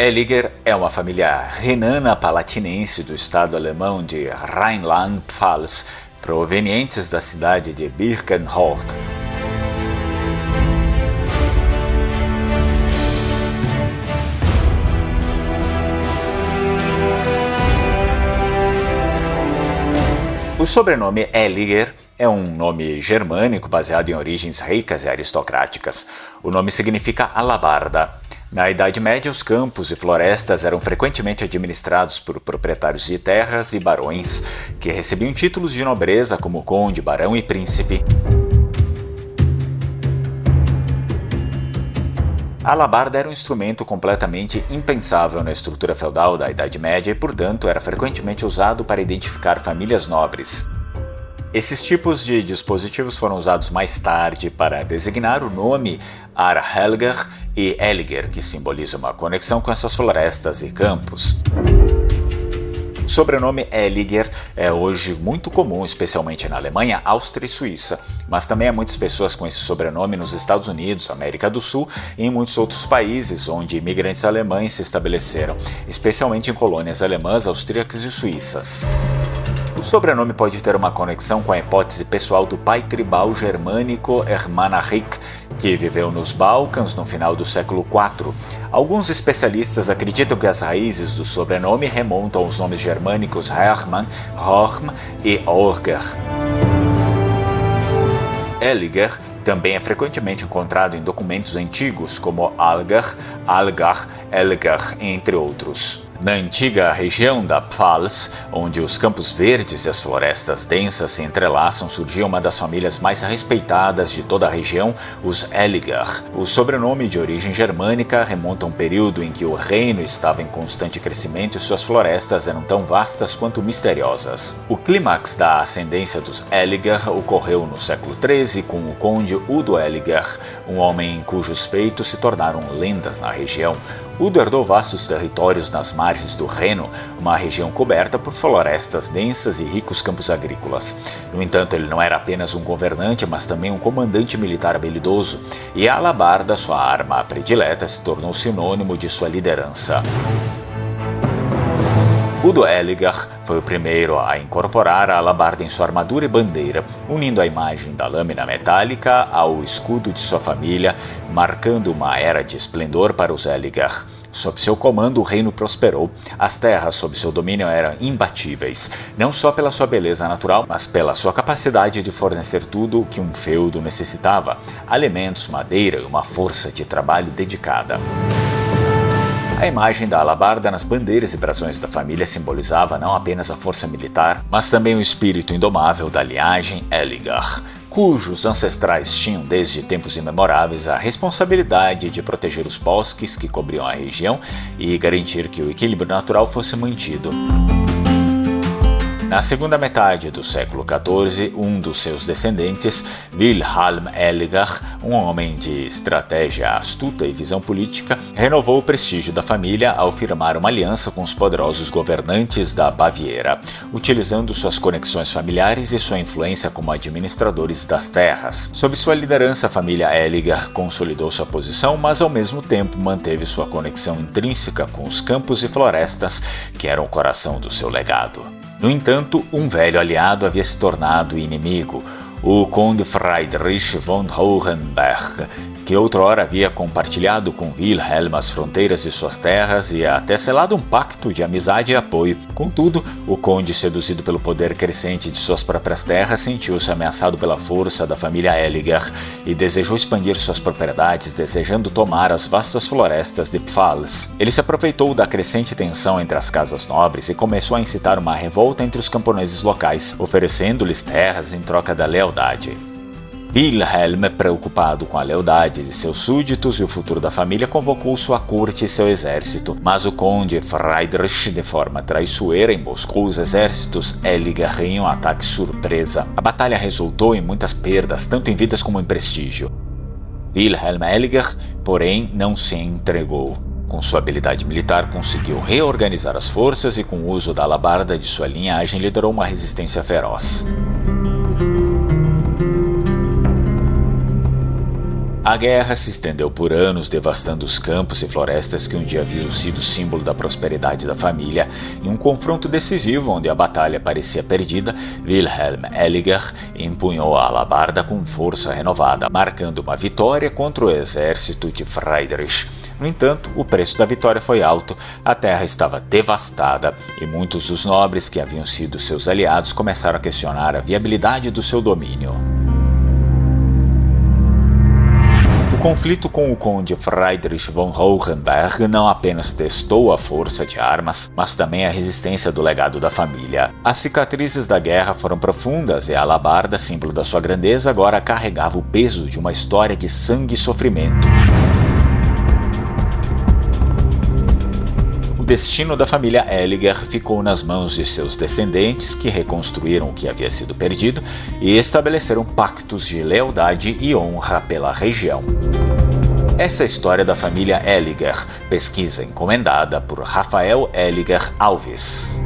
Elliger é uma família renana-palatinense do estado alemão de Rheinland-Pfalz, provenientes da cidade de Birkenhort. O sobrenome Elliger é um nome germânico baseado em origens ricas e aristocráticas. O nome significa alabarda. Na Idade Média, os campos e florestas eram frequentemente administrados por proprietários de terras e barões, que recebiam títulos de nobreza como conde, barão e príncipe. A alabarda era um instrumento completamente impensável na estrutura feudal da Idade Média e, portanto, era frequentemente usado para identificar famílias nobres. Esses tipos de dispositivos foram usados mais tarde para designar o nome Arhelger e Elliger, que simboliza uma conexão com essas florestas e campos. O sobrenome Elliger é hoje muito comum, especialmente na Alemanha, Áustria e Suíça, mas também há muitas pessoas com esse sobrenome nos Estados Unidos, América do Sul e em muitos outros países onde imigrantes alemães se estabeleceram, especialmente em colônias alemãs, austríacas e suíças. O sobrenome pode ter uma conexão com a hipótese pessoal do pai tribal germânico Ermanaric, que viveu nos Balcãs no final do século IV. Alguns especialistas acreditam que as raízes do sobrenome remontam aos nomes germânicos Hermann, Horm e Orger. Elliger também é frequentemente encontrado em documentos antigos como Algar, Algar, Elgar, entre outros. Na antiga região da Pfalz, onde os campos verdes e as florestas densas se entrelaçam, surgiu uma das famílias mais respeitadas de toda a região, os Elliger. O sobrenome de origem germânica remonta a um período em que o reino estava em constante crescimento e suas florestas eram tão vastas quanto misteriosas. O clímax da ascendência dos Elliger ocorreu no século XIII com o conde Udo Elliger, um homem cujos feitos se tornaram lendas na região. Udo herdou vastos territórios nas margens do Reno, uma região coberta por florestas densas e ricos campos agrícolas. No entanto, ele não era apenas um governante, mas também um comandante militar habilidoso, e a alabarda, sua arma predileta, se tornou sinônimo de sua liderança. Udo Elliger foi o primeiro a incorporar a alabarda em sua armadura e bandeira, unindo a imagem da lâmina metálica ao escudo de sua família, marcando uma era de esplendor para os Elliger. Sob seu comando, o reino prosperou. As terras sob seu domínio eram imbatíveis, não só pela sua beleza natural, mas pela sua capacidade de fornecer tudo o que um feudo necessitava: alimentos, madeira e uma força de trabalho dedicada. A imagem da alabarda nas bandeiras e brasões da família simbolizava não apenas a força militar, mas também o espírito indomável da linhagem Elliger, cujos ancestrais tinham desde tempos imemoráveis a responsabilidade de proteger os bosques que cobriam a região e garantir que o equilíbrio natural fosse mantido. Na segunda metade do século XIV, um dos seus descendentes, Wilhelm Elliger, um homem de estratégia astuta e visão política, renovou o prestígio da família ao firmar uma aliança com os poderosos governantes da Baviera, utilizando suas conexões familiares e sua influência como administradores das terras. Sob sua liderança, a família Elliger consolidou sua posição, mas ao mesmo tempo manteve sua conexão intrínseca com os campos e florestas, que eram o coração do seu legado. No entanto, um velho aliado havia se tornado inimigo, o conde Friedrich von Hohenberg, que outrora havia compartilhado com Wilhelm as fronteiras de suas terras e até selado um pacto de amizade e apoio. Contudo, o conde, seduzido pelo poder crescente de suas próprias terras, sentiu-se ameaçado pela força da família Elliger e desejou expandir suas propriedades, desejando tomar as vastas florestas de Pfalz. Ele se aproveitou da crescente tensão entre as casas nobres e começou a incitar uma revolta entre os camponeses locais, oferecendo-lhes terras em troca da lealdade. Wilhelm, preocupado com a lealdade de seus súditos e o futuro da família, convocou sua corte e seu exército, mas o conde Friedrich, de forma traiçoeira, emboscou os exércitos Elliger em um ataque surpresa. A batalha resultou em muitas perdas, tanto em vidas como em prestígio. Wilhelm Elliger, porém, não se entregou. Com sua habilidade militar, conseguiu reorganizar as forças e, com o uso da alabarda de sua linhagem, liderou uma resistência feroz. A guerra se estendeu por anos, devastando os campos e florestas que um dia haviam sido símbolo da prosperidade da família. Em um confronto decisivo, onde a batalha parecia perdida, Wilhelm Elliger empunhou a alabarda com força renovada, marcando uma vitória contra o exército de Friedrich. No entanto, o preço da vitória foi alto, a terra estava devastada e muitos dos nobres que haviam sido seus aliados começaram a questionar a viabilidade do seu domínio. O conflito com o conde Friedrich von Hohenberg não apenas testou a força de armas, mas também a resistência do legado da família. As cicatrizes da guerra foram profundas e a alabarda, símbolo da sua grandeza, agora carregava o peso de uma história de sangue e sofrimento. O destino da família Elliger ficou nas mãos de seus descendentes, que reconstruíram o que havia sido perdido e estabeleceram pactos de lealdade e honra pela região. Essa é a história da família Elliger, pesquisa encomendada por Rafael Elliger Alves.